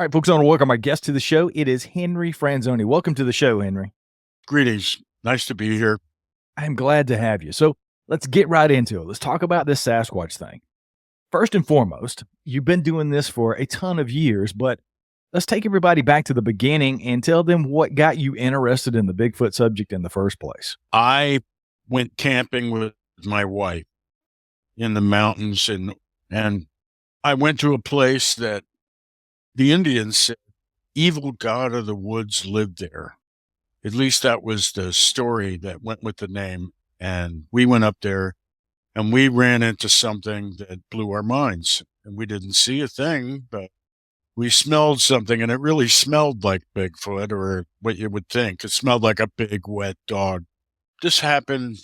All right, folks, I want to welcome our guest to the show. It is Henry Franzoni. Welcome to the show, Henry. Greetings. Nice to be here. I'm glad to have you. So let's get right into it. Let's talk about this Sasquatch thing. First and foremost, you've been doing this for a ton of years, but let's take everybody back to the beginning and tell them what got you interested in the Bigfoot subject in the first place. I went camping with my wife in the mountains, and I went to a place that the Indians said evil god of the woods lived there. At least that was the story that went with the name. And we went up there and we ran into something that blew our minds. And we didn't see a thing, but we smelled something, and it really smelled like Bigfoot, or what you would think. It smelled like a big, wet dog. This happened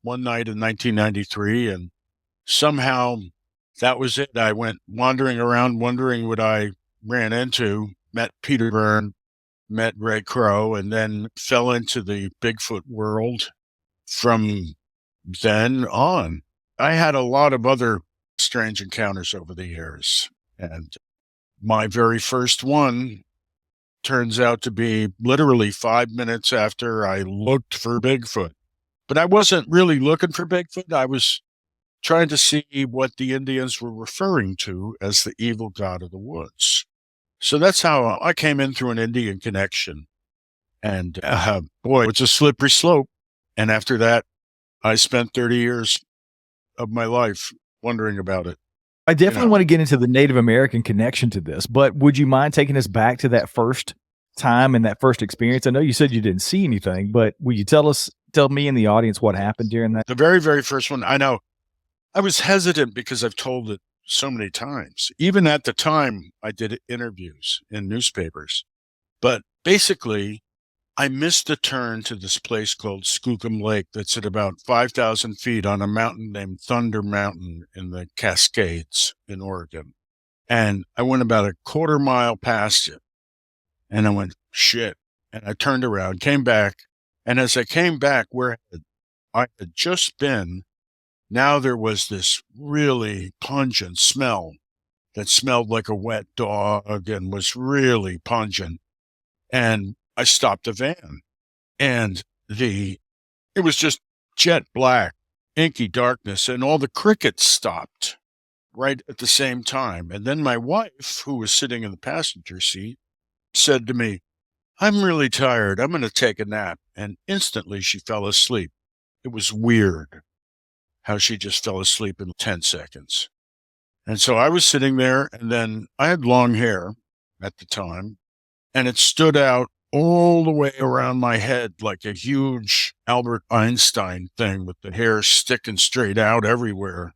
one night in 1993, and somehow that was it. I went wandering around wondering what I ran into, met Peter Byrne, met Ray Crow, and then fell into the Bigfoot world from then on. I had a lot of other strange encounters over the years, and my very first one turns out to be literally 5 minutes after I looked for Bigfoot. But I wasn't really looking for Bigfoot. I was trying to see what the Indians were referring to as the evil god of the woods. So that's how I came in, through an Indian connection. And boy, it's a slippery slope. And after that, I spent 30 years of my life wondering about it. I definitely want to get into the Native American connection to this, but would you mind taking us back to that first time and that first experience? I know you said you didn't see anything, but will you tell me and the audience what happened during that? The very, very first one, I know. I was hesitant because I've told it so many times. Even at the time, I did interviews in newspapers. But basically, I missed a turn to this place called Skookum Lake that's at about 5,000 feet on a mountain named Thunder Mountain in the Cascades in Oregon. And I went about a quarter mile past it. And I went, shit. And I turned around, came back. And as I came back where I had just been, now there was this really pungent smell that smelled like a wet dog and was really pungent. And I stopped the van, and it was just jet black, inky darkness, and all the crickets stopped right at the same time. And then my wife, who was sitting in the passenger seat, said to me, "I'm really tired. I'm going to take a nap." And instantly she fell asleep. It was weird how she just fell asleep in 10 seconds. And so I was sitting there, and then I had long hair at the time, and it stood out all the way around my head like a huge Albert Einstein thing, with the hair sticking straight out everywhere,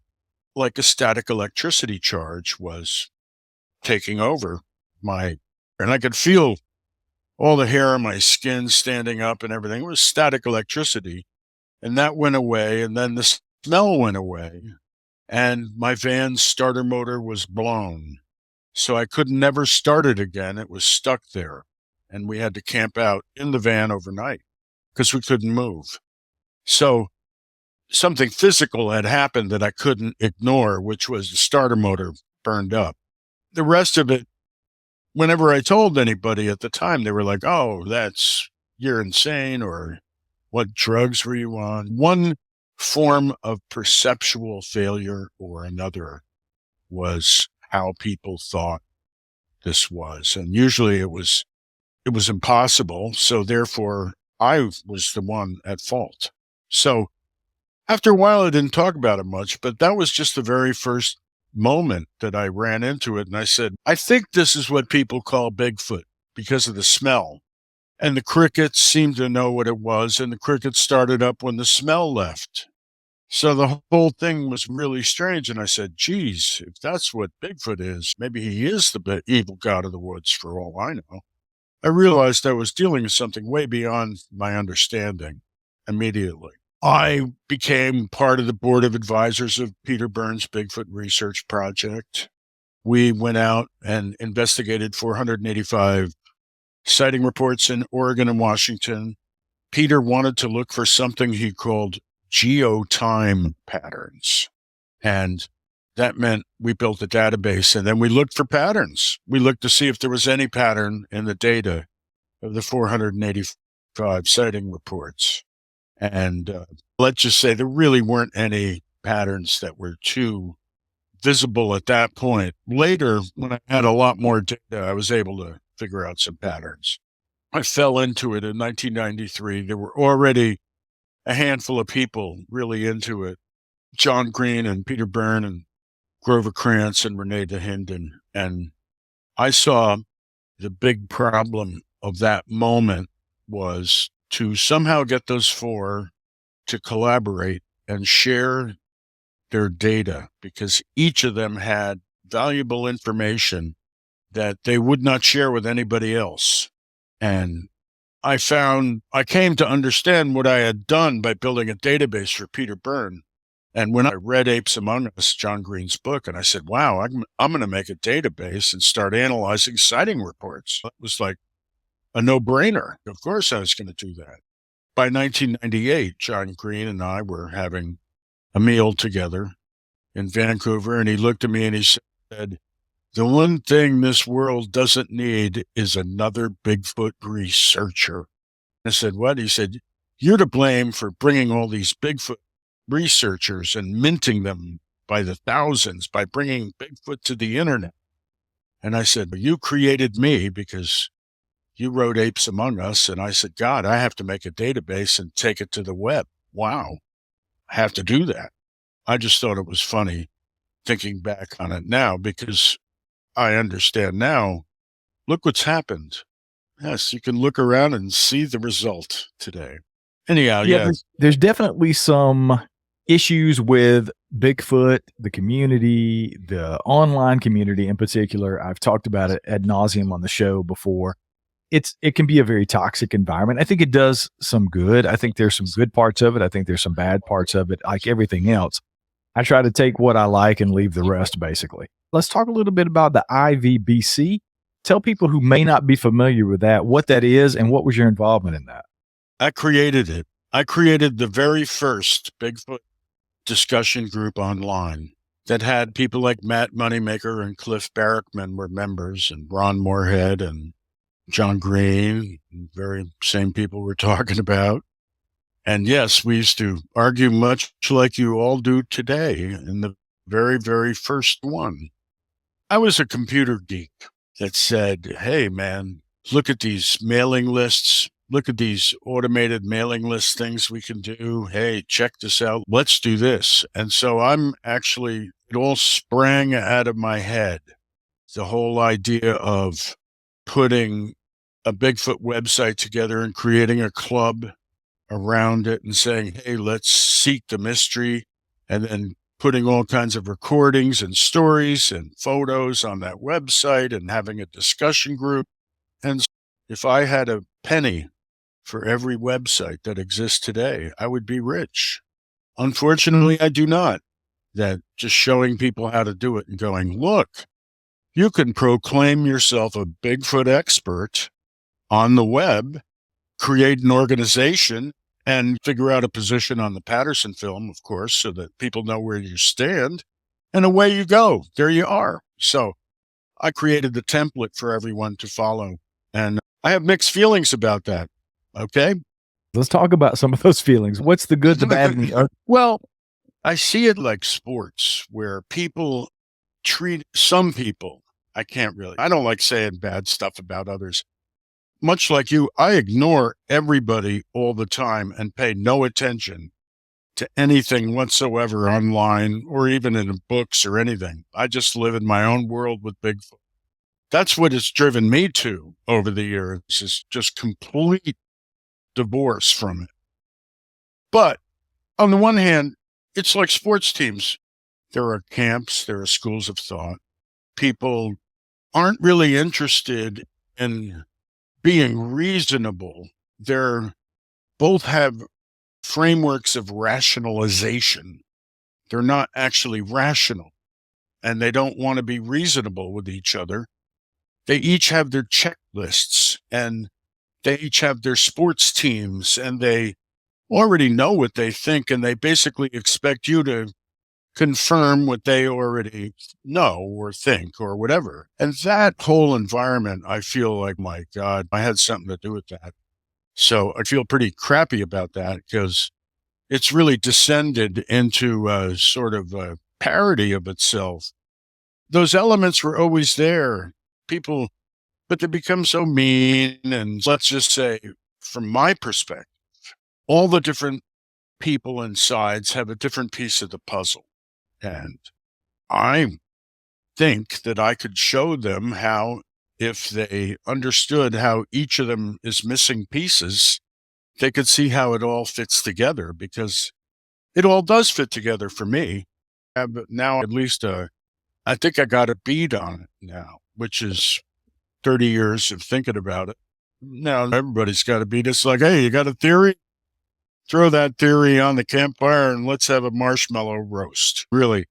like a static electricity charge was taking over and I could feel all the hair on my skin standing up and everything. It was static electricity. And that went away, and then the smell went away, and my van's starter motor was blown. So I could never start it again. It was stuck there. And we had to camp out in the van overnight because we couldn't move. So something physical had happened that I couldn't ignore, which was the starter motor burned up. The rest of it, whenever I told anybody at the time, they were like, "Oh, you're insane," or "What drugs were you on?" One form of perceptual failure or another was how people thought this was. And usually it was impossible. So therefore, I was the one at fault. So after a while, I didn't talk about it much, but that was just the very first moment that I ran into it. And I said, I think this is what people call Bigfoot because of the smell. And the crickets seemed to know what it was, and the crickets started up when the smell left. So the whole thing was really strange. And I said, geez, if that's what Bigfoot is, maybe he is the evil god of the woods for all I know. I realized I was dealing with something way beyond my understanding immediately. I became part of the board of advisors of Peter Byrne's Bigfoot Research Project. We went out and investigated 485 sighting reports in Oregon and Washington. Peter wanted to look for something he called geotime patterns. And that meant we built a database, and then we looked for patterns. We looked to see if there was any pattern in the data of the 485 sighting reports. And let's just say there really weren't any patterns that were too visible at that point. Later, when I had a lot more data, I was able to figure out some patterns. I fell into it in 1993. There were already a handful of people really into it. John Green and Peter Byrne and Grover Krantz and Renee DeHinden. And I saw the big problem of that moment was to somehow get those four to collaborate and share their data, because each of them had valuable information that they would not share with anybody else. And I came to understand what I had done by building a database for Peter Byrne. And when I read Apes Among Us, John Green's book, and I said, wow, I'm going to make a database and start analyzing sighting reports. It was like a no-brainer. Of course I was going to do that. By 1998, John Green and I were having a meal together in Vancouver, and he looked at me and he said, the one thing this world doesn't need is another Bigfoot researcher. I said, what? He said, you're to blame for bringing all these Bigfoot researchers and minting them by the thousands by bringing Bigfoot to the internet. And I said, well, you created me because you wrote Apes Among Us. And I said, God, I have to make a database and take it to the web. Wow, I have to do that. I just thought it was funny thinking back on it now, because I understand now. Look what's happened. Yes, you can look around and see the result today. Anyhow, yeah. There's definitely some issues with Bigfoot, the community, the online community in particular. I've talked about it ad nauseum on the show before. It can be a very toxic environment. I think it does some good. I think there's some good parts of it. I think there's some bad parts of it, like everything else. I try to take what I like and leave the rest, basically. Let's talk a little bit about the IVBC. Tell people who may not be familiar with that, what that is, and what was your involvement in that? I created it. I created the very first Bigfoot discussion group online that had people like Matt Moneymaker and Cliff Barrickman were members, and Ron Moorhead and John Green, the very same people we're talking about. And yes, we used to argue much like you all do today in the very, very first one. I was a computer geek that said, hey, man, look at these mailing lists. Look at these automated mailing list things we can do. Hey, check this out. Let's do this. And so it all sprang out of my head. The whole idea of putting a Bigfoot website together and creating a club around it and saying, hey, let's seek the mystery, and then putting all kinds of recordings and stories and photos on that website and having a discussion group. And if I had a penny for every website that exists today, I would be rich. Unfortunately, I do not. That just showing people how to do it and going, look, you can proclaim yourself a Bigfoot expert on the web, create an organization, and figure out a position on the Patterson film, of course, so that people know where you stand, and away you go. There you are. So I created the template for everyone to follow, and I have mixed feelings about that. Okay? Let's talk about some of those feelings. What's the good, the bad, and the ugly? Well, I see it like sports, where people treat some people, I don't like saying bad stuff about others. Much like you, I ignore everybody all the time and pay no attention to anything whatsoever online or even in books or anything. I just live in my own world with Bigfoot. That's what it's driven me to over the years, is just complete divorce from it. But on the one hand, it's like sports teams. There are camps, there are schools of thought. People aren't really interested in being reasonable. They're both have frameworks of rationalization. They're not actually rational, and they don't want to be reasonable with each other. They each have their checklists, and they each have their sports teams, and they already know what they think, and they basically expect you to confirm what they already know or think or whatever. And that whole environment, I feel like, my God, I had something to do with that. So I feel pretty crappy about that because it's really descended into a sort of a parody of itself. Those elements were always there. People, but they become so mean. And let's just say, from my perspective, all the different people and sides have a different piece of the puzzle. And I think that I could show them how, if they understood how each of them is missing pieces, they could see how it all fits together, because it all does fit together for me. But now at least I think I got a bead on it now, which is 30 years of thinking about it. Now everybody's got a bead. It's like, hey, you got a theory? Throw that theory on the campfire and let's have a marshmallow roast. Really,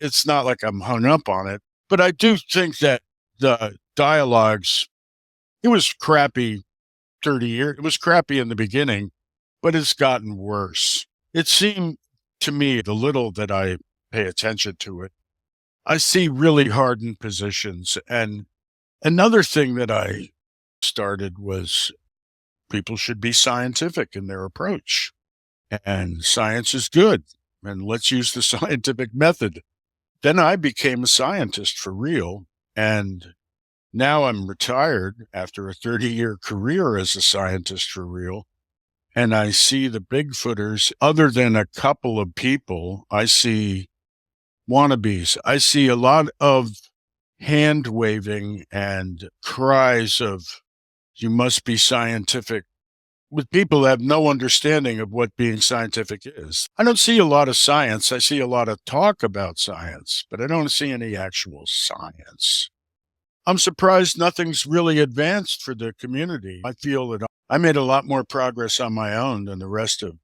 it's not like I'm hung up on it, but I do think that the dialogues, it was crappy 30 years. It was crappy in the beginning, but it's gotten worse. It seemed to me, the little that I pay attention to it, I see really hardened positions. And another thing that I started was people should be scientific in their approach. And science is good. And let's use the scientific method. Then I became a scientist for real. And now I'm retired after a 30-year career as a scientist for real. And I see the Bigfooters, other than a couple of people, I see wannabes. I see a lot of hand waving and cries of, you must be scientific, with people that have no understanding of what being scientific is. I don't see a lot of science. I see a lot of talk about science, but I don't see any actual science. I'm surprised nothing's really advanced for the community. I feel that I made a lot more progress on my own than the rest of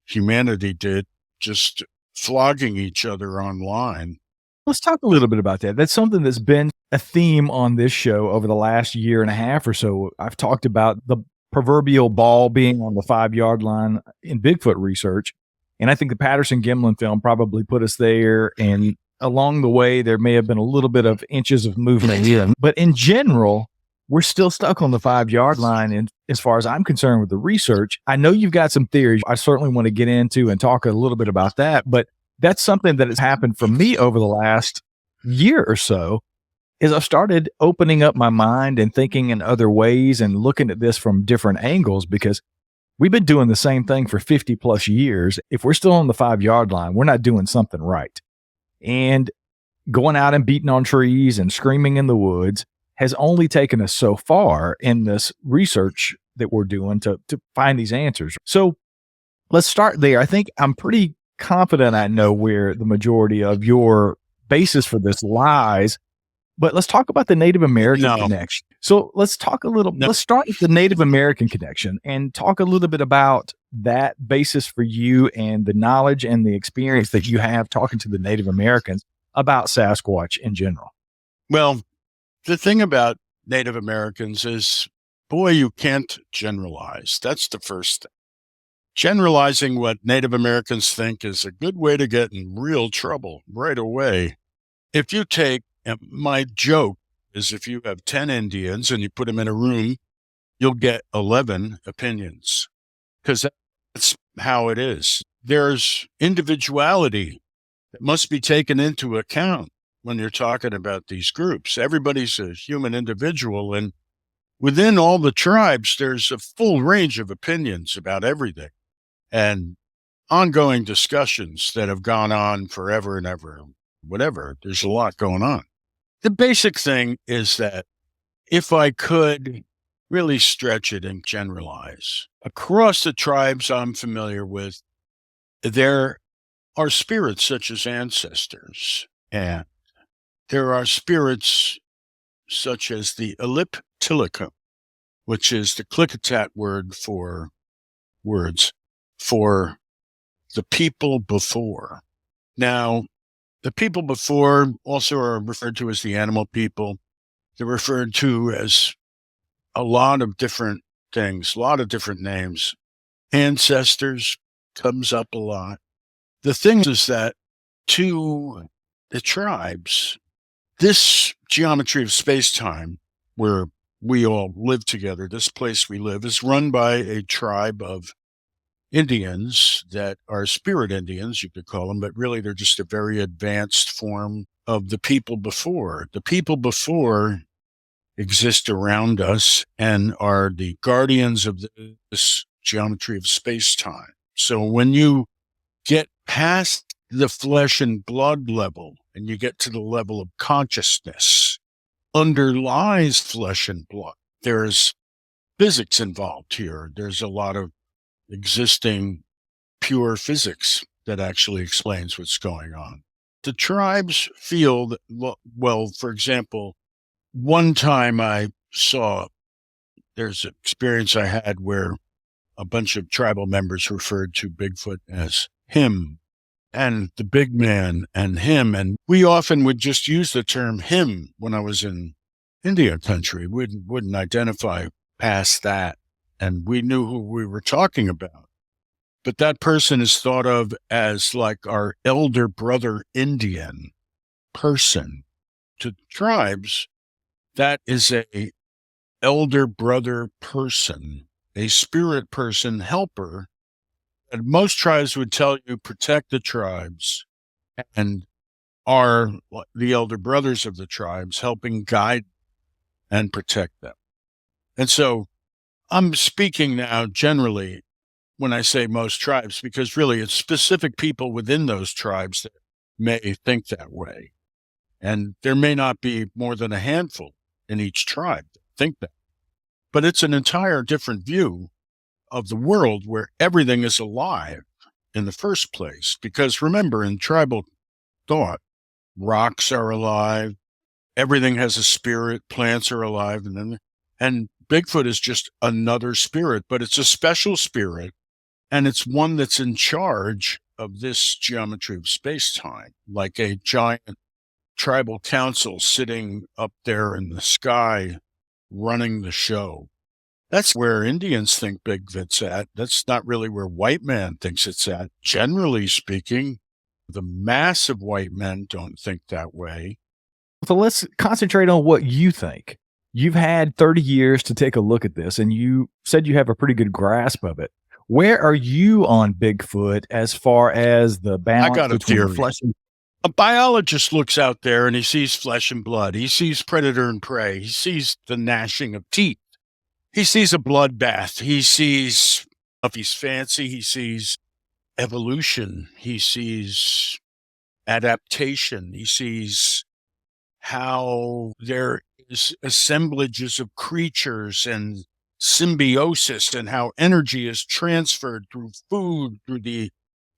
humanity did, just flogging each other online. Let's talk a little bit about that. That's something that's been a theme on this show over the last year and a half or so. I've talked about the proverbial ball being on the 5-yard line in Bigfoot research. And I think the Patterson-Gimlin film probably put us there. And along the way, there may have been a little bit of inches of movement in. But in general, we're still stuck on the 5-yard line. And as far as I'm concerned with the research, I know you've got some theories I certainly want to get into and talk a little bit about that. But that's something that has happened for me over the last year or so, is I've started opening up my mind and thinking in other ways and looking at this from different angles, because we've been doing the same thing for 50 plus years. If we're still on the 5-yard line, we're not doing something right. And going out and beating on trees and screaming in the woods has only taken us so far in this research that we're doing to find these answers. So let's start there. I think I'm pretty confident I know where the majority of your basis for this lies. But let's talk about the Native American connection. So let's start with the Native American connection and talk a little bit about that basis for you and the knowledge and the experience that you have talking to the Native Americans about Sasquatch in general. Well, the thing about Native Americans is, boy, you can't generalize. That's the first thing. Generalizing what Native Americans think is a good way to get in real trouble right away. If you take, my joke is, if you have 10 Indians and you put them in a room, you'll get 11 opinions, because that's how it is. There's individuality that must be taken into account when you're talking about these groups. Everybody's a human individual, and within all the tribes, there's a full range of opinions about everything, and ongoing discussions that have gone on forever and ever. Whatever, there's a lot going on. The basic thing is that if I could really stretch it and generalize, across the tribes I'm familiar with, there are spirits such as ancestors, and there are spirits such as the Elliptilicum, which is the Klickitat word for words for the people before. Now, the people before also are referred to as the animal people. They're referred to as a lot of different things, a lot of different names. Ancestors comes up a lot. The thing is that to the tribes, this geometry of space-time where we all live together, this place we live, is run by a tribe of Indians that are spirit Indians, you could call them, but really they're just a very advanced form of the people before. The people before exist around us and are the guardians of this geometry of space-time. So when you get past the flesh and blood level and you get to the level of consciousness, underlies flesh and blood. There's physics involved here. There's a lot of existing pure physics that actually explains what's going on. The tribes feel that, well, for example, one time I saw, there's an experience I had where a bunch of tribal members referred to Bigfoot as him and the big man and him. And we often would just use the term him when I was in India country. We wouldn't identify past that. And we knew who we were talking about. But that person is thought of as like our elder brother Indian person. To tribes, that is a elder brother person, a spirit person, helper. And most tribes would tell you protect the tribes and are the elder brothers of the tribes, helping guide and protect them. And so I'm speaking now generally when I say most tribes, because really it's specific people within those tribes that may think that way. And there may not be more than a handful in each tribe that think that. But it's an entire different view of the world where everything is alive in the first place. Because remember, in tribal thought, rocks are alive, everything has a spirit, plants are alive, and Bigfoot is just another spirit, but it's a special spirit, and it's one that's in charge of this geometry of space-time, like a giant tribal council sitting up there in the sky running the show. That's where Indians think Bigfoot's at. That's not really where white man thinks it's at. Generally speaking, the mass of white men don't think that way. So let's concentrate on what you think. You've had 30 years to take a look at this, and you said you have a pretty good grasp of it. Where are you on Bigfoot as far as the balance between flesh and... A biologist looks out there and he sees flesh and blood. He sees predator and prey. He sees the gnashing of teeth. He sees a bloodbath. He sees, if he's fancy, he sees evolution. He sees adaptation. He sees how there is assemblages of creatures and symbiosis and how energy is transferred through food, through the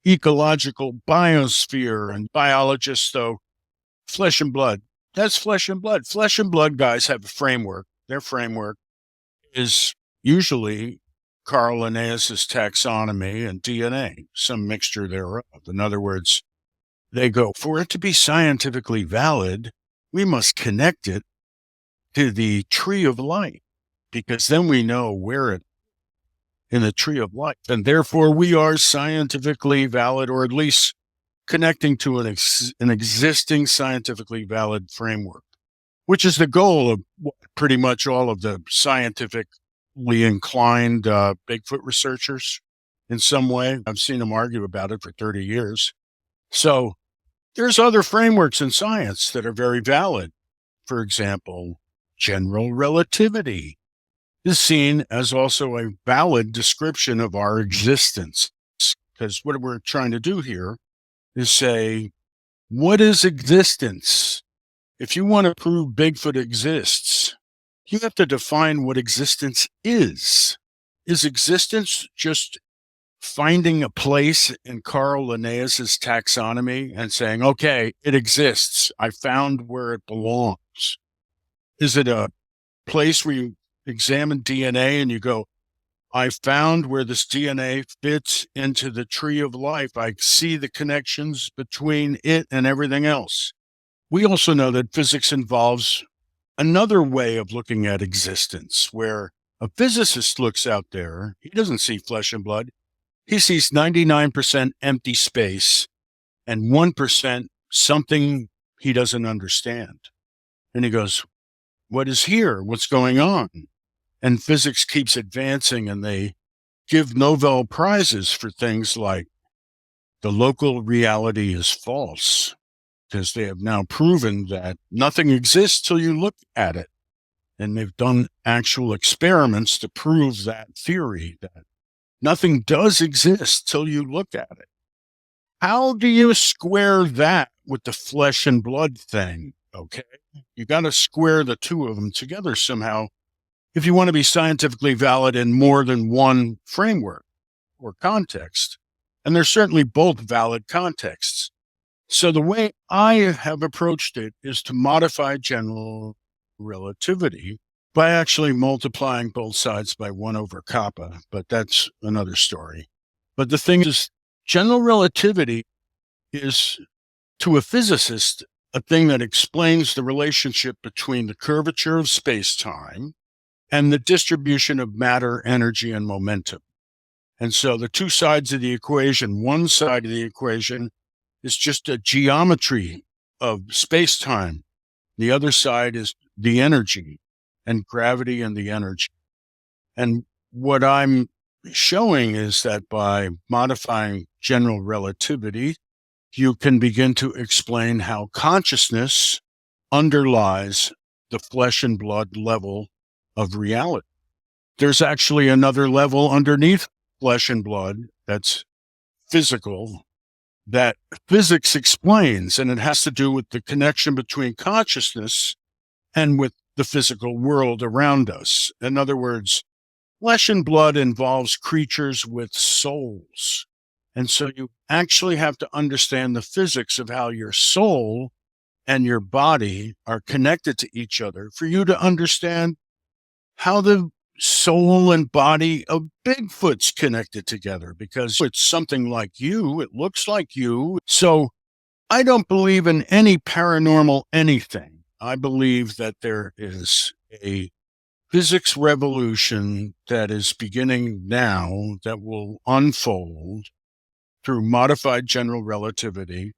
ecological biosphere. And biologists, though, flesh and blood. That's flesh and blood. Flesh and blood guys have a framework. Their framework is usually Carl Linnaeus's taxonomy and DNA, some mixture thereof. In other words, they go, for it to be scientifically valid, we must connect it to the tree of life, because then we know where it in the tree of life. And therefore we are scientifically valid, or at least connecting to an existing scientifically valid framework, which is the goal of pretty much all of the scientifically inclined Bigfoot researchers in some way. I've seen them argue about it for 30 years. So there's other frameworks in science that are very valid. For example, general relativity is seen as also a valid description of our existence. Because what we're trying to do here is say, what is existence? If you want to prove Bigfoot exists, you have to define what existence is. Is existence just finding a place in Carl Linnaeus's taxonomy and saying, okay, it exists. I found where it belongs. Is it a place where you examine DNA and you go, I found where this DNA fits into the tree of life. I see the connections between it and everything else. We also know that physics involves another way of looking at existence, where a physicist looks out there, he doesn't see flesh and blood. He sees 99% empty space, and 1% something he doesn't understand. And he goes, what is here? What's going on? And physics keeps advancing, and they give Nobel Prizes for things like the local reality is false, because they have now proven that nothing exists till you look at it. And they've done actual experiments to prove that theory, that nothing does exist till you look at it. How do you square that with the flesh and blood thing? Okay. You got to square the two of them together somehow if you want to be scientifically valid in more than one framework or context. And they're certainly both valid contexts. So the way I have approached it is to modify general relativity by actually multiplying both sides by 1 over kappa, but that's another story. But the thing is, general relativity is, to a physicist, a thing that explains the relationship between the curvature of space-time and the distribution of matter, energy, and momentum. And so the two sides of the equation, one side of the equation is just a geometry of space-time. The other side is the energy and gravity and the energy. And what I'm showing is that by modifying general relativity, you can begin to explain how consciousness underlies the flesh and blood level of reality. There's actually another level underneath flesh and blood that's physical, that physics explains, and it has to do with the connection between consciousness and with the physical world around us. In other words, flesh and blood involves creatures with souls. And so you actually have to understand the physics of how your soul and your body are connected to each other for you to understand how the soul and body of Bigfoot's connected together, because it's something like you. It looks like you. So I don't believe in any paranormal anything. I believe that there is a physics revolution that is beginning now that will unfold through modified general relativity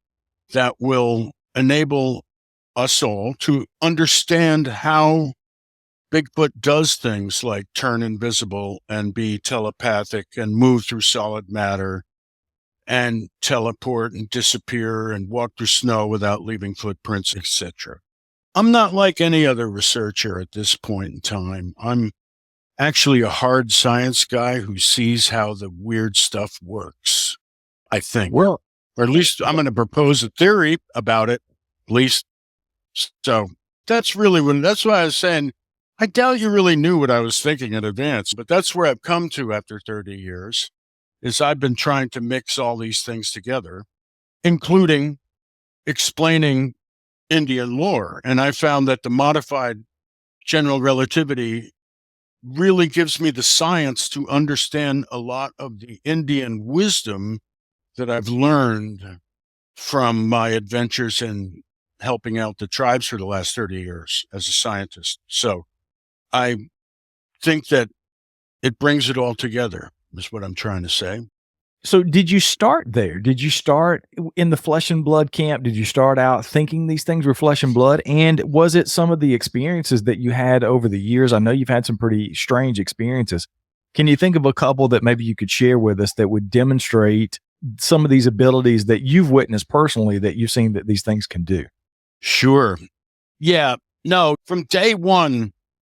that will enable us all to understand how Bigfoot does things like turn invisible and be telepathic and move through solid matter and teleport and disappear and walk through snow without leaving footprints, etc. I'm not like any other researcher at this point in time. I'm actually a hard science guy who sees how the weird stuff works, I think. Well, Or at least I'm going to propose a theory about it, at least. So that's why I was saying, I doubt you really knew what I was thinking in advance, but that's where I've come to after 30 years, is I've been trying to mix all these things together, including explaining Indian lore. And I found that the modified general relativity really gives me the science to understand a lot of the Indian wisdom that I've learned from my adventures in helping out the tribes for the last 30 years as a scientist. So I think that it brings it all together, is what I'm trying to say. so did you start there? Did you start in the flesh and blood camp? Did you start out thinking these things were flesh and blood? And was it some of the experiences that you had over the years? I know you've had some pretty strange experiences. Can you think of a couple that maybe you could share with us that would demonstrate some of these abilities that you've witnessed personally that you've seen that these things can do? Sure. Yeah. No, from day one,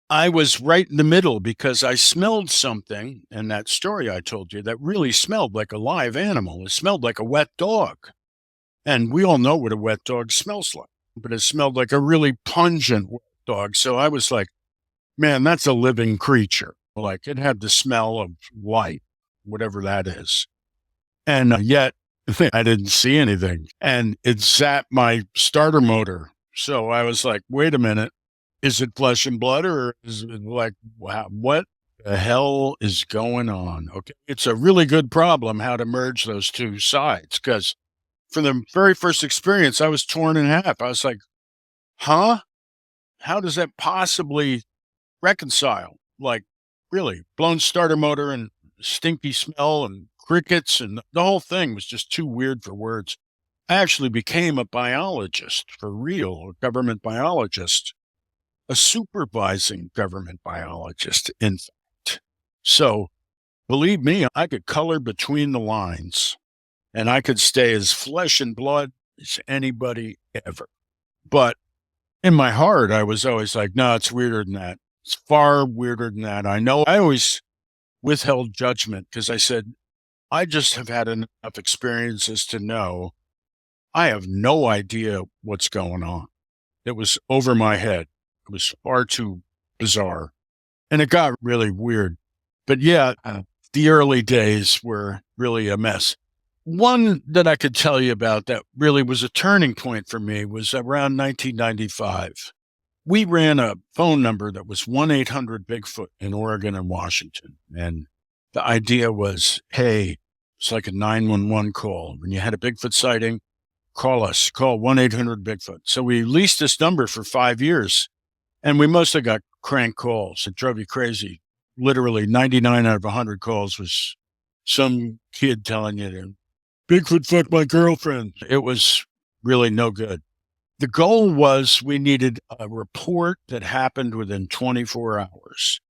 I was right in the middle because I smelled something in that story I told you that really smelled like a live animal. It smelled like a wet dog. And we all know what a wet dog smells like, but it smelled like a really pungent wet dog. So I was like, man, that's a living creature. Like, it had the smell of life, whatever that is. And yet I didn't see anything. And it zapped my starter motor. So I was like, wait a minute. Is it flesh and blood, or is it like, wow, what the hell is going on? Okay. It's a really good problem how to merge those two sides, because for the very first experience, I was torn in half. I was like, huh? How does that possibly reconcile? Like, really, blown starter motor and stinky smell and crickets, and the whole thing was just too weird for words. I actually became a biologist for real, a government biologist, a supervising government biologist, in fact. So believe me, I could color between the lines and I could stay as flesh and blood as anybody ever. But in my heart, I was always like, no, it's weirder than that. It's far weirder than that. I know I always withheld judgment because I said, I just have had enough experiences to know I have no idea what's going on. It was over my head. It was far too bizarre. And it got really weird. But yeah, the early days were really a mess. One that I could tell you about that really was a turning point for me was around 1995. We ran a phone number that was 1-800-BIGFOOT in Oregon and Washington. And the idea was, hey, it's like a 911 call. When you had a Bigfoot sighting, call us, call 1-800-BIGFOOT. So we leased this number for 5 years, and we mostly got crank calls. It drove you crazy. Literally 99 out of 100 calls was some kid telling you to Bigfoot fucked my girlfriend. It was really no good. The goal was we needed a report that happened within 24 hours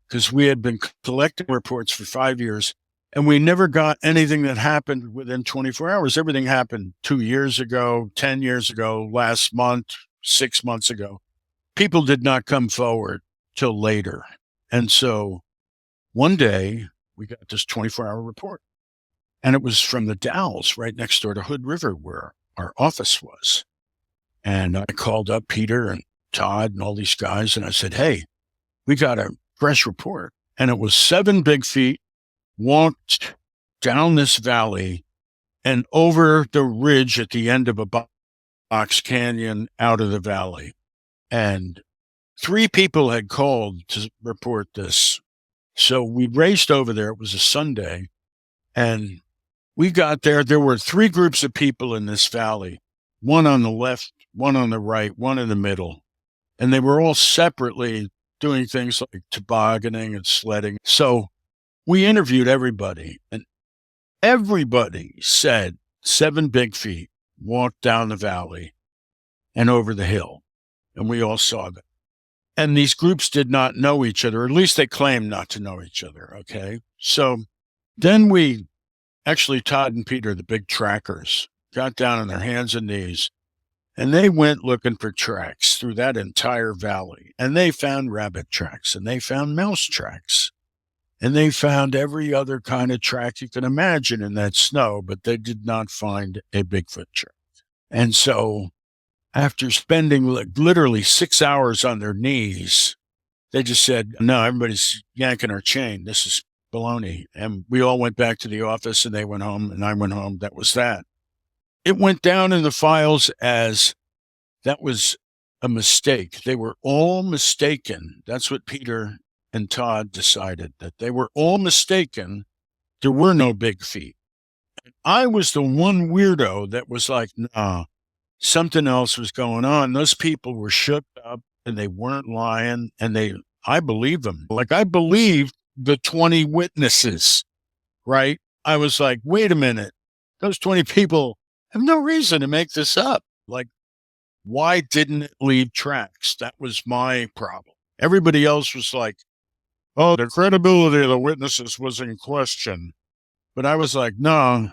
because we had been collecting reports for 5 years and we never got anything that happened within 24 hours. Everything happened 2 years ago, 10 years ago, last month, 6 months ago. People did not come forward till later. And so one day we got this 24-hour report. And it was from the Dalles right next door to Hood River where our office was. And I called up Peter and Todd and all these guys, and I said, hey, we got a fresh report. And it was 7 big feet walked down this valley and over the ridge at the end of a box canyon out of the valley. And 3 people had called to report this. So we raced over there. It was a Sunday. And we got there. There were 3 groups of people in this valley, one on the left, one on the right, one in the middle. And they were all separately doing things like tobogganing and sledding. So we interviewed everybody, and everybody said 7 big feet walked down the valley and over the hill. And we all saw them. And these groups did not know each other, or at least they claimed not to know each other. Okay. So then actually, Todd and Peter, the big trackers, got down on their hands and knees, and they went looking for tracks through that entire valley. And they found rabbit tracks, and they found mouse tracks, and they found every other kind of track you can imagine in that snow, but they did not find a Bigfoot track. And so after spending literally 6 hours on their knees, they just said, no, everybody's yanking our chain. This is baloney. And we all went back to the office, and they went home, and I went home. That was that. It went down in the files as that was a mistake. They were all mistaken. That's what Peter and Todd decided, that they were all mistaken. There were no big feet. I was the one weirdo that was like, nah, something else was going on. Those people were shook up, and they weren't lying, and I believed them. Like, I believed the 20 witnesses, right? I was like, wait a minute, those 20 people have no reason to make this up. Like, why didn't it leave tracks? That was my problem. Everybody else was like, oh, the credibility of the witnesses was in question. But I was like, no,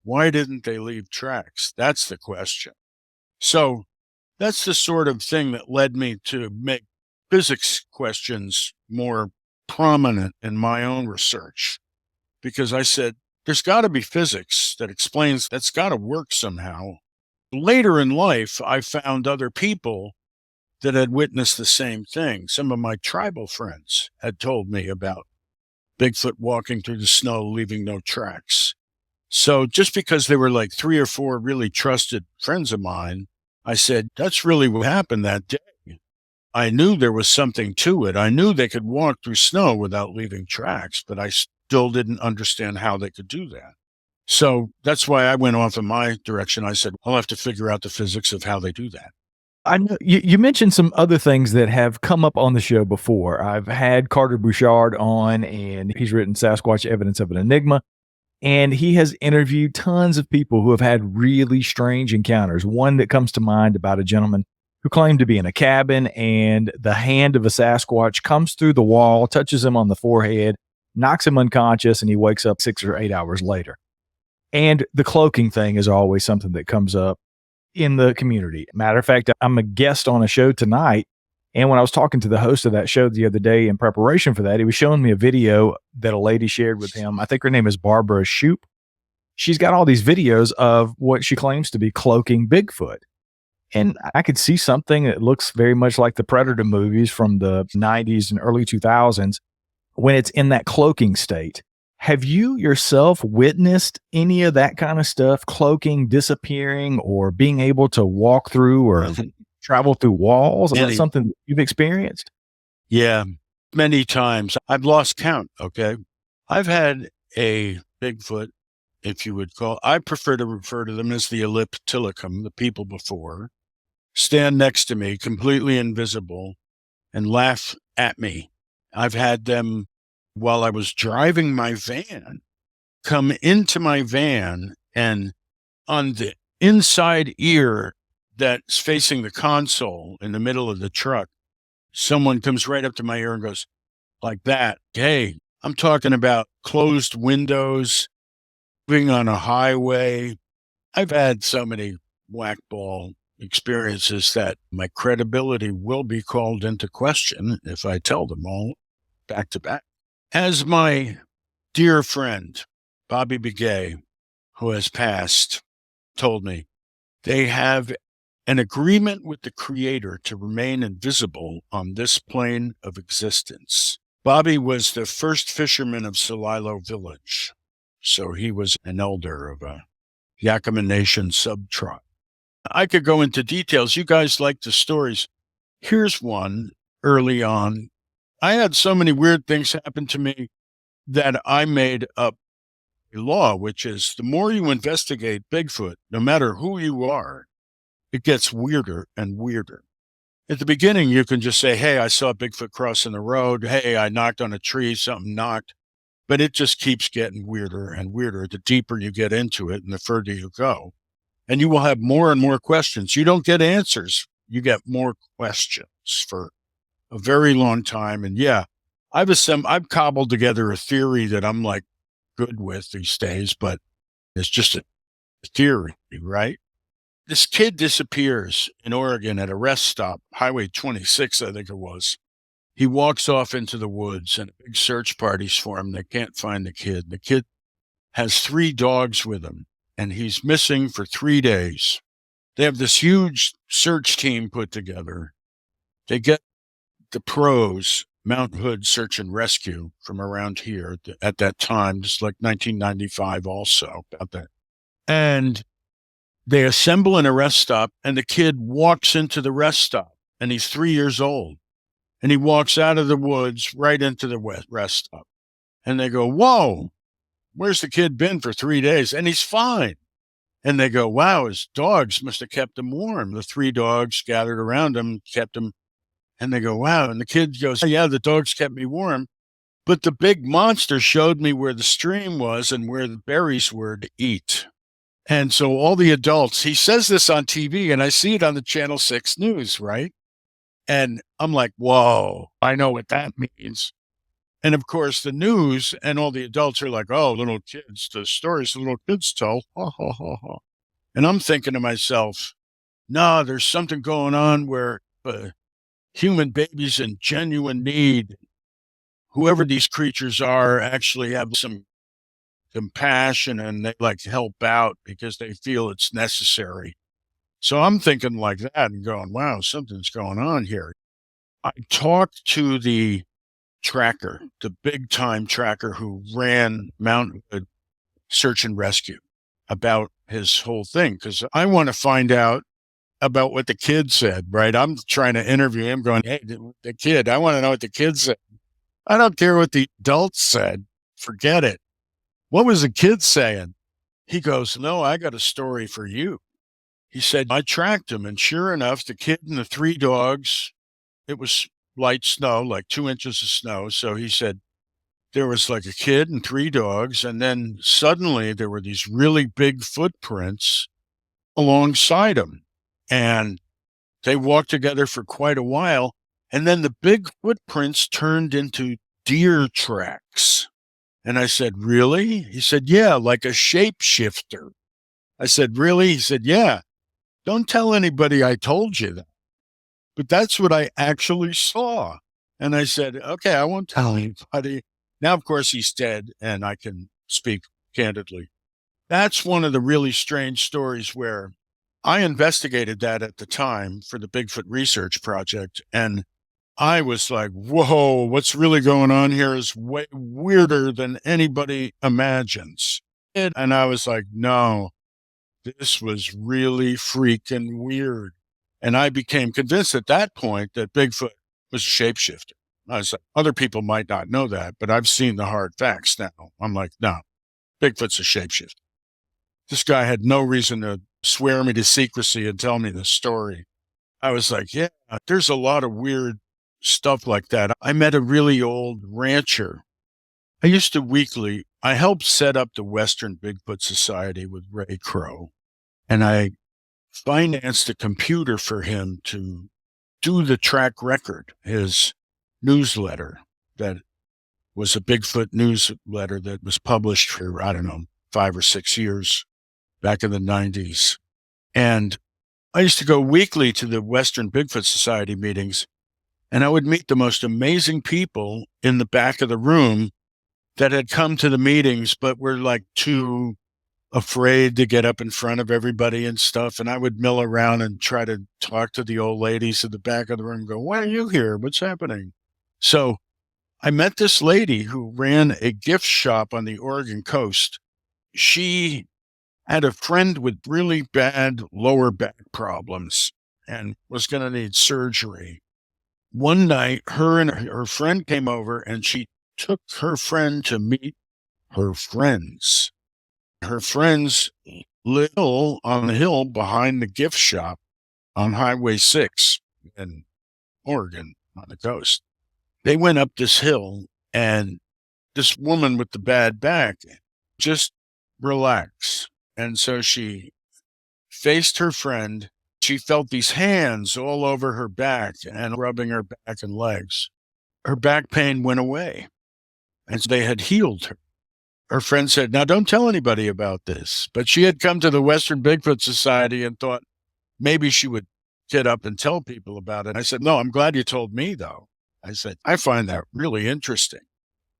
why didn't they leave tracks? That's the question. So that's the sort of thing that led me to make physics questions more prominent in my own research, because I said, there's got to be physics that explains that's got to work somehow. Later in life, I found other people that had witnessed the same thing. Some of my tribal friends had told me about Bigfoot walking through the snow, leaving no tracks. So just because they were like 3 or 4 really trusted friends of mine, I said, that's really what happened that day. I knew there was something to it. I knew they could walk through snow without leaving tracks, but I still didn't understand how they could do that. So that's why I went off in my direction. I said, I'll have to figure out the physics of how they do that. I know you mentioned some other things that have come up on the show before. I've had Carter Bouchard on, and he's written Sasquatch Evidence of an Enigma. And he has interviewed tons of people who have had really strange encounters. One that comes to mind about a gentleman who claimed to be in a cabin and the hand of a Sasquatch comes through the wall, touches him on the forehead, knocks him unconscious, and he wakes up 6 or 8 hours later. And the cloaking thing is always something that comes up in the community. Matter of fact, I'm a guest on a show tonight. And when I was talking to the host of that show the other day in preparation for that, he was showing me a video that a lady shared with him. I think her name is Barbara Shoop. She's got all these videos of what she claims to be cloaking Bigfoot. And I could see something that looks very much like the Predator movies from the 90s and early 2000s when it's in that cloaking state. Have you yourself witnessed any of that kind of stuff, cloaking, disappearing, or being able to walk through or travel through walls? Is that something you've experienced? Yeah, many times. I've lost count, okay? I've had a Bigfoot, if you would call. I prefer to refer to them as the elliptilicum, the people before, stand next to me, completely invisible, and laugh at me. I've had them, while I was driving my van, come into my van, and on the inside ear that's facing the console in the middle of the truck, someone comes right up to my ear and goes like that. Hey, I'm talking about closed windows, being on a highway. I've had so many whack-ball experiences that my credibility will be called into question if I tell them all back to back. As my dear friend, Bobby Begay, who has passed, told me, they have an agreement with the Creator to remain invisible on this plane of existence. Bobby was the first fisherman of Celilo Village, so he was an elder of a Yakama Nation subtribe. I could go into details. You guys like the stories. Here's one early on. I had so many weird things happen to me that I made up a law, which is the more you investigate Bigfoot, no matter who you are, it gets weirder and weirder. At the beginning, you can just say, hey, I saw Bigfoot crossing the road. Hey, I knocked on a tree, something knocked. But it just keeps getting weirder and weirder the deeper you get into it and the further you go. And you will have more and more questions. You don't get answers. You get more questions for a very long time. And yeah, I've cobbled together a theory that I'm like good with these days, but it's just a theory, right? This kid disappears in Oregon at a rest stop, Highway 26, I think it was. He walks off into the woods and a big search party's for him. They can't find the kid. The kid has 3 dogs with him, and he's missing for 3 days. They have this huge search team put together. They get the pros, Mount Hood Search and Rescue from around here at that time, just like 1995 also, about that. And they assemble in a rest stop, and the kid walks into the rest stop, and he's 3 years old. And he walks out of the woods right into the rest stop. And they go, whoa, where's the kid been for 3 days? And he's fine. And they go, wow, his dogs must have kept him warm. The 3 dogs gathered around him, kept him. And they go, wow. And the kid goes, yeah, the dogs kept me warm. But the big monster showed me where the stream was and where the berries were to eat. And so all the adults, he says this on TV, and I see it on the Channel 6 News, right? And I'm like, whoa, I know what that means. And of course, the news and all the adults are like, oh, little kids, the stories the little kids tell. Ha, ha, ha, ha. And I'm thinking to myself, no, there's something going on where human babies in genuine need, whoever these creatures are, actually have some compassion and they like help out because they feel it's necessary. So I'm thinking like that and going, wow, something's going on here. I talked to the tracker, the big time tracker who ran Mount Hood Search and Rescue, about his whole thing, because I want to find out about what the kid said, right? I'm trying to interview him going, hey, the kid, I want to know what the kid said. I don't care what the adults said. Forget it. What was the kid saying? He goes, no, I got a story for you. He said, I tracked him, and sure enough, the kid and the 3 dogs, it was light snow, like 2 inches of snow. So he said, there was like a kid and 3 dogs, and then suddenly there were these really big footprints alongside him. And they walked together for quite a while, and then the big footprints turned into deer tracks. And I said, "Really?" He said, "Yeah, like a shapeshifter." I said, "Really?" He said, "Yeah. Don't tell anybody I told you that. But that's what I actually saw." And I said, "Okay, I won't tell anybody." Now, of course, he's dead, and I can speak candidly. That's one of the really strange stories where I investigated that at the time for the Bigfoot Research Project, and I was like, whoa, what's really going on here is way weirder than anybody imagines. And I was like, no, this was really freaking weird. And I became convinced at that point that Bigfoot was a shapeshifter. I was like, other people might not know that, but I've seen the hard facts now. I'm like, no, Bigfoot's a shapeshifter. This guy had no reason to swear me to secrecy and tell me the story. I was like, yeah, there's a lot of weird stuff like that. I met a really old rancher. I helped set up the Western Bigfoot Society with Ray Crow, and I financed a computer for him to do the track record, his newsletter that was a Bigfoot newsletter that was published for, I don't know, 5 or 6 years back in the 90s. And I used to go weekly to the Western Bigfoot Society meetings, and I would meet the most amazing people in the back of the room that had come to the meetings, but were like too afraid to get up in front of everybody and stuff. And I would mill around and try to talk to the old ladies at the back of the room, go, "Why are you here? What's happening?" So I met this lady who ran a gift shop on the Oregon coast. She had a friend with really bad lower back problems and was going to need surgery. One night, her and her friend came over, and she took her friend to meet her friends. Her friends lived on the hill behind the gift shop on Highway 6 in Oregon on the coast. They went up this hill, and this woman with the bad back just relaxed. And so she faced her friend. She felt these hands all over her back and rubbing her back and legs. Her back pain went away, and they had healed her. Her friend said, "Now, don't tell anybody about this." But she had come to the Western Bigfoot Society and thought maybe she would get up and tell people about it. I said, "No, I'm glad you told me, though." I said, "I find that really interesting."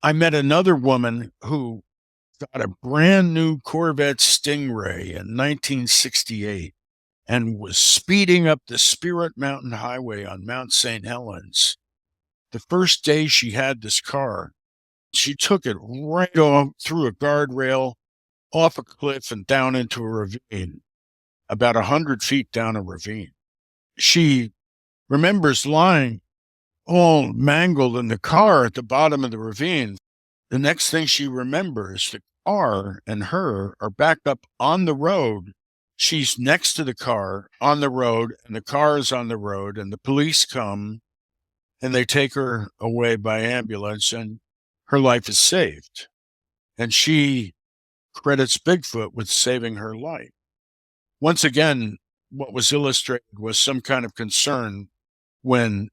I met another woman who got a brand new Corvette Stingray in 1968 and was speeding up the Spirit Mountain Highway on Mount St. Helens. The first day she had this car, she took it right off through a guardrail, off a cliff, and down into a ravine, about 100 feet down a ravine. She remembers lying all mangled in the car at the bottom of the ravine. The next thing she remembers, the car and her are back up on the road. She's next to the car on the road, and the car is on the road, and the police come, and they take her away by ambulance, and her life is saved. And she credits Bigfoot with saving her life. Once again, what was illustrated was some kind of concern when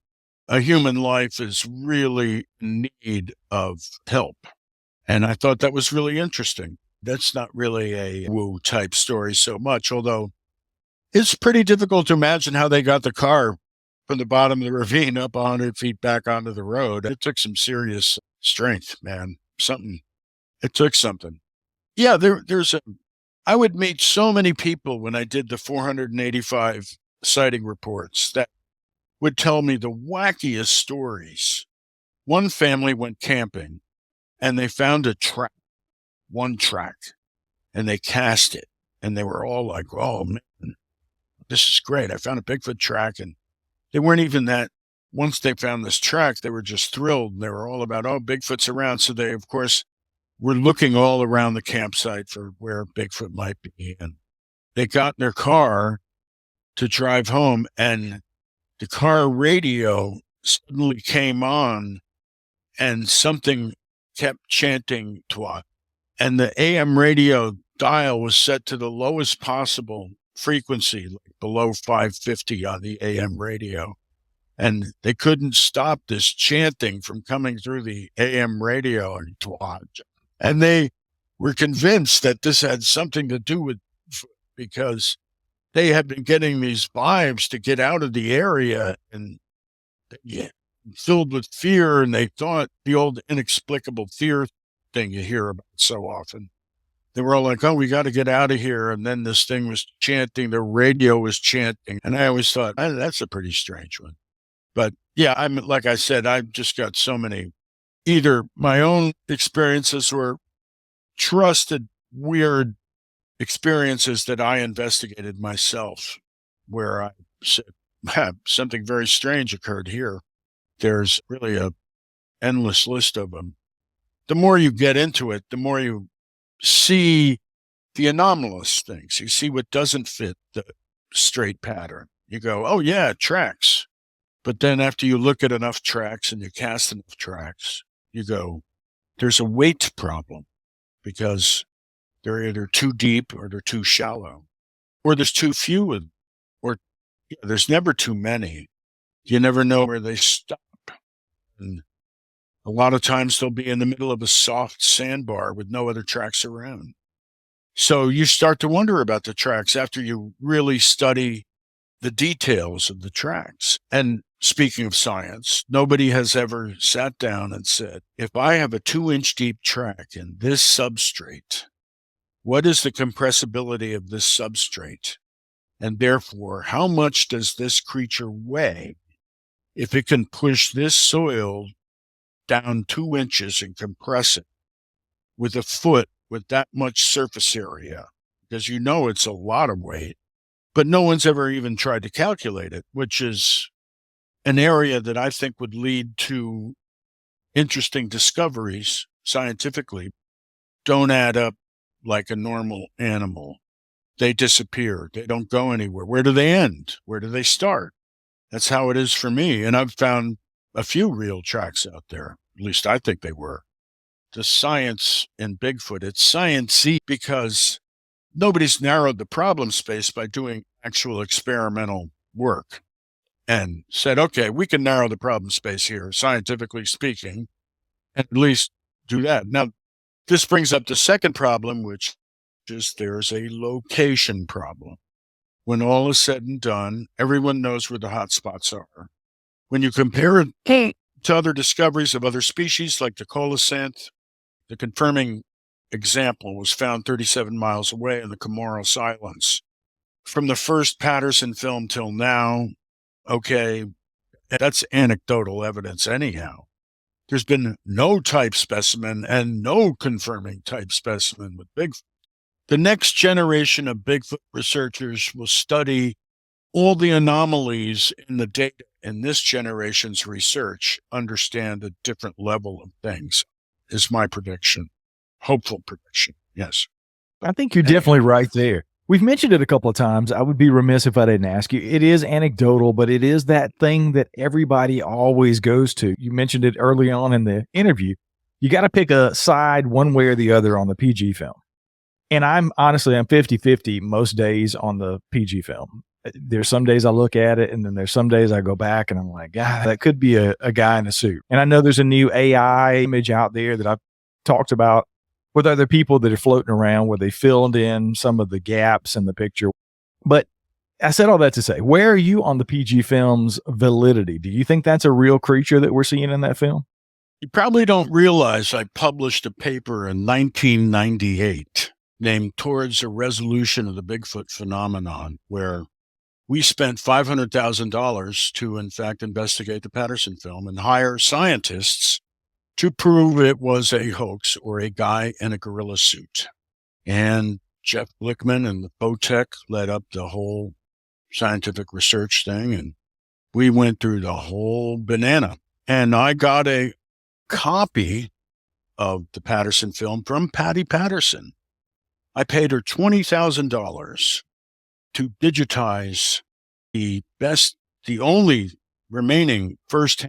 a human life is really in need of help. And I thought that was really interesting. That's not really a woo type story so much, although it's pretty difficult to imagine how they got the car from the bottom of the ravine up 100 feet back onto the road. It took some serious strength, man. It took something. Yeah, I would meet so many people when I did the 485 sighting reports that would tell me the wackiest stories. One family went camping, and they found one track, and they cast it, and they were all like, "Oh, man, this is great. I found a Bigfoot track." And they weren't even that. Once they found this track, they were just thrilled. And they were all about, "Oh, Bigfoot's around." So they, of course, were looking all around the campsite for where Bigfoot might be. And they got in their car to drive home, and the car radio suddenly came on, and something kept chanting Twa. And the AM radio dial was set to the lowest possible frequency, like below 550 on the AM radio. And they couldn't stop this chanting from coming through the AM radio and Twa. And they were convinced that this had something to do with, because they had been getting these vibes to get out of the area, and filled with fear. And they thought the old inexplicable fear thing you hear about so often. They were all like, oh, we got to get out of here. And then this thing was chanting, the radio was chanting. And I always thought, that's a pretty strange one. But yeah, like I said, I've just got so many, either my own experiences or trusted weird experiences that I investigated myself, where I said, something very strange occurred here. There's really a endless list of them. The more you get into it, the more you see the anomalous things. You see what doesn't fit the straight pattern. You go, oh yeah, it tracks. But then after you look at enough tracks and you cast enough tracks, you go, there's a weight problem, because they're either too deep or they're too shallow, or there's too few, or there's never too many. You never know where they stop. And a lot of times they'll be in the middle of a soft sandbar with no other tracks around. So you start to wonder about the tracks after you really study the details of the tracks. And speaking of science, nobody has ever sat down and said, if I have a 2-inch deep track in this substrate, what is the compressibility of this substrate? And therefore, how much does this creature weigh if it can push this soil down 2 inches and compress it with a foot with that much surface area? Because it's a lot of weight. But no one's ever even tried to calculate it, which is an area that I think would lead to interesting discoveries scientifically. Don't add up like a normal animal. They disappear. They don't go anywhere. Where do they end? Where do they start? That's how it is for me. And I've found a few real tracks out there. At least I think they were. The science in Bigfoot, it's science-y because nobody's narrowed the problem space by doing actual experimental work and said, okay, we can narrow the problem space here, scientifically speaking, and at least do that. Now, this brings up the second problem, which is there's a location problem. When all is said and done, everyone knows where the hot spots are. When you compare it to other discoveries of other species like the coelacanth, the confirming example was found 37 miles away in the Comoros Islands. From the first Patterson film till now, okay, that's anecdotal evidence anyhow. There's been no type specimen and no confirming type specimen with Bigfoot. The next generation of Bigfoot researchers will study all the anomalies in the data in this generation's research, understand a different level of things, is my prediction. Hopeful prediction, yes. I think you're definitely right there. We've mentioned it a couple of times. I would be remiss if I didn't ask you. It is anecdotal, but it is that thing that everybody always goes to. You mentioned it early on in the interview. You got to pick a side one way or the other on the PG film. And I'm 50-50 most days on the PG film. There's some days I look at it, and then there's some days I go back and I'm like, God, that could be a guy in a suit. And I know there's a new AI image out there that I've talked about with other people that are floating around where they filled in some of the gaps in the picture. But I said all that to say, where are you on the PG film's validity? Do you think that's a real creature that we're seeing in that film? You probably don't realize I published a paper in 1998 named Towards a Resolution of the Bigfoot Phenomenon, where we spent $500,000 to, in fact, investigate the Patterson film and hire scientists to prove it was a hoax or a guy in a gorilla suit. And Jeff Blickman and the Botech led up the whole scientific research thing, and we went through the whole banana. And I got a copy of the Patterson film from Patty Patterson. I paid her $20,000 to digitize the only remaining first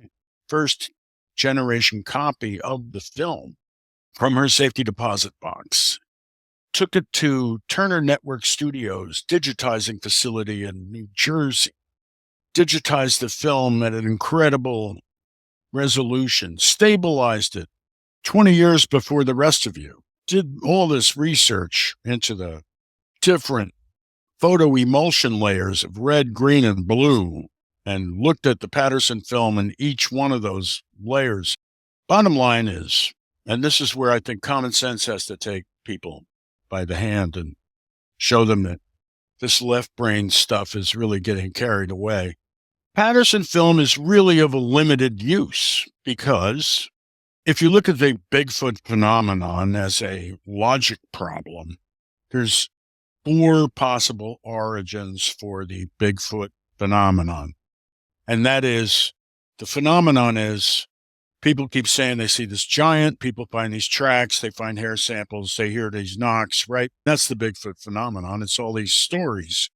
generation copy of the film. from her safety deposit box, took it to Turner Network Studios, digitizing facility in New Jersey, digitized the film at an incredible resolution, stabilized it 20 years before the rest of you, did all this research into the different photo emulsion layers of red, green, and blue, and looked at the Patterson film in each one of those layers. Bottom line is, and this is where I think common sense has to take people by the hand and show them that this left brain stuff is really getting carried away. Patterson film is really of a limited use because if you look at the Bigfoot phenomenon as a logic problem, there's 4 possible origins for the Bigfoot phenomenon. And that is, the phenomenon is people keep saying they see this giant, people find these tracks, they find hair samples, they hear these knocks, right? That's the Bigfoot phenomenon. It's all these stories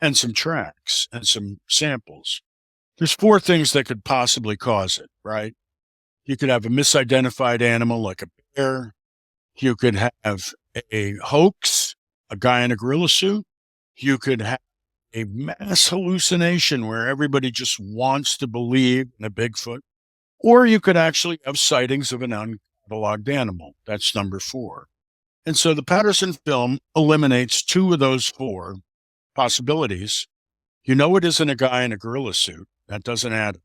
and some tracks and some samples. There's 4 things that could possibly cause it, right? You could have a misidentified animal like a bear. You could have a hoax, a guy in a gorilla suit. You could have a mass hallucination where everybody just wants to believe in a Bigfoot. Or you could actually have sightings of an uncatalogued animal. That's number 4. And so the Patterson film eliminates 2 of those 4 possibilities. You know it isn't a guy in a gorilla suit. That doesn't add.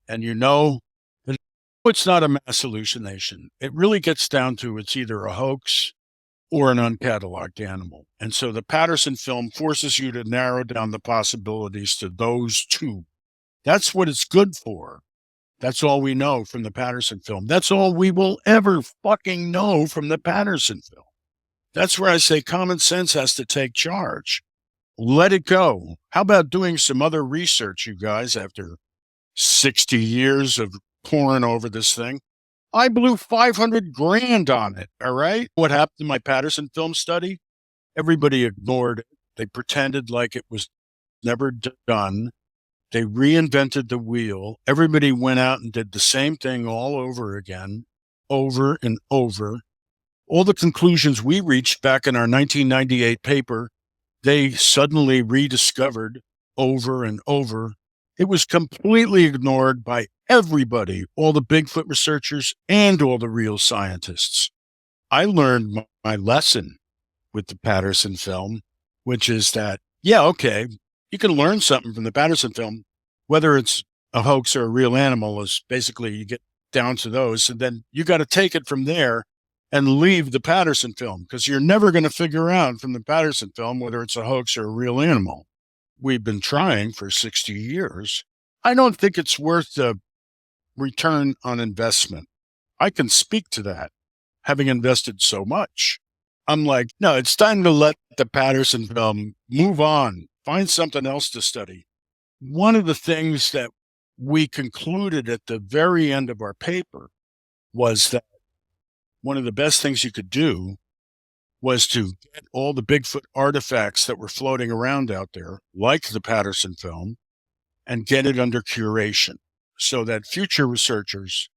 And you know that it's not a mass hallucination. It really gets down to it's either a hoax or an uncatalogued animal. And so the Patterson film forces you to narrow down the possibilities to those 2. That's what it's good for. That's all we know from the Patterson film. That's all we will ever fucking know from the Patterson film. That's where I say common sense has to take charge. Let it go. How about doing some other research, you guys, after 60 years of poring over this thing? I blew $500,000 on it, all right? What happened to my Patterson film study? Everybody ignored it. They pretended like it was never done. They reinvented the wheel. Everybody went out and did the same thing all over again, over and over. All the conclusions we reached back in our 1998 paper, they suddenly rediscovered over and over. It was completely ignored by everybody, all the Bigfoot researchers and all the real scientists. I learned my lesson with the Patterson film, which is that, yeah, okay, you can learn something from the Patterson film, whether it's a hoax or a real animal is basically you get down to those, and then you got to take it from there and leave the Patterson film because you're never going to figure out from the Patterson film whether it's a hoax or a real animal. We've been trying for 60 years. I don't think it's worth the return on investment. I can speak to that, having invested so much. I'm like, no, it's time to let the Patterson film move on, find something else to study. One of the things that we concluded at the very end of our paper was that one of the best things you could do was to get all the Bigfoot artifacts that were floating around out there, like the Patterson film, and get it under curation so that future researchers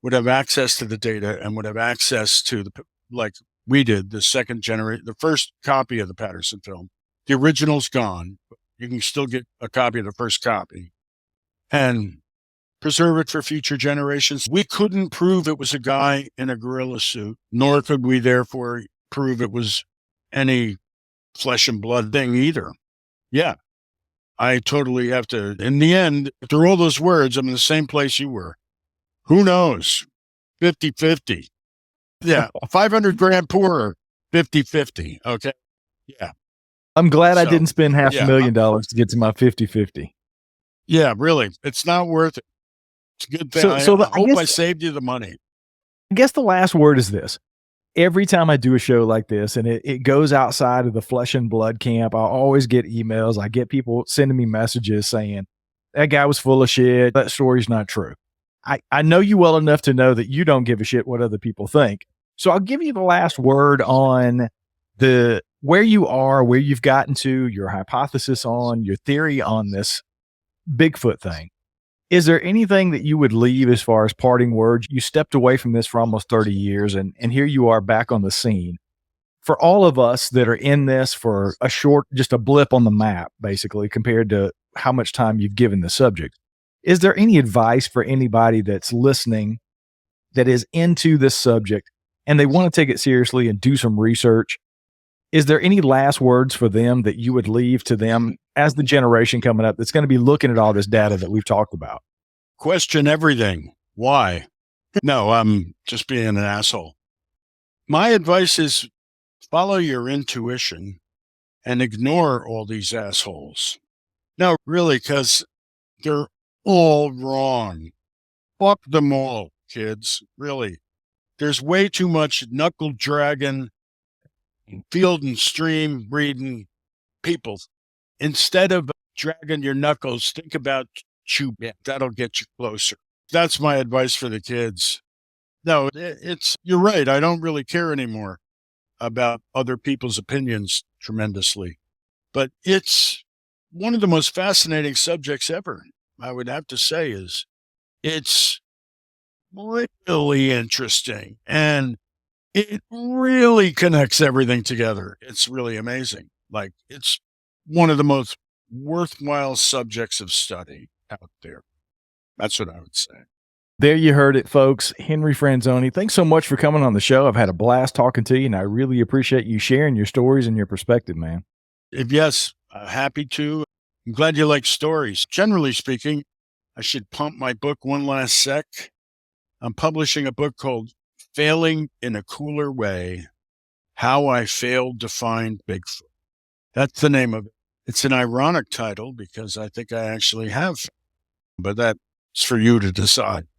would have access to the data and would have access to the, like we did, the first copy of the Patterson film. The original's gone, but you can still get a copy of the first copy and preserve it for future generations. We couldn't prove it was a guy in a gorilla suit, nor could we therefore prove it was any flesh and blood thing either. Yeah, I totally have to. In the end, after all those words, I'm in the same place you were. Who knows? 50-50. Yeah, $500,000 poorer, 50-50. Okay. Yeah. I'm glad I didn't spend $500,000 to get to my 50-50. Yeah, really. It's not worth it. It's a good thing. I hope I saved you the money. I guess the last word is this. Every time I do a show like this and it goes outside of the flesh and blood camp, I always get emails. I get people sending me messages saying, that guy was full of shit. That story's not true. I know you well enough to know that you don't give a shit what other people think. So I'll give you the last word on where you are, where you've gotten to, your hypothesis on, your theory on this Bigfoot thing. Is there anything that you would leave as far as parting words? You stepped away from this for almost 30 years, and here you are back on the scene. For all of us that are in this for a short, just a blip on the map, basically, compared to how much time you've given the subject, is there any advice for anybody that's listening that is into this subject and they want to take it seriously and do some research? Is there any last words for them that you would leave to them as the generation coming up that's going to be looking at all this data that we've talked about? Question everything. Why? No, I'm just being an asshole. My advice is follow your intuition and ignore all these assholes. No, really, because they're all wrong. Fuck them all, kids. Really. There's way too much knuckle dragging, field and stream breeding people. Instead of dragging your knuckles, think about chew. That'll get you closer. That's my advice for the kids. No, you're right. I don't really care anymore about other people's opinions tremendously, but it's one of the most fascinating subjects ever. I would have to say it's really interesting, and it really connects everything together. It's really amazing. Like, it's one of the most worthwhile subjects of study out there. That's what I would say. There you heard it, folks. Henry Franzoni, thanks so much for coming on the show. I've had a blast talking to you, and I really appreciate you sharing your stories and your perspective, man. Yes, happy to. I'm glad you like stories. Generally speaking, I should pump my book one last sec. I'm publishing a book called Failing in a Cooler Way, How I Failed to Find Bigfoot. That's the name of it. It's an ironic title because I think I actually have, but that's for you to decide.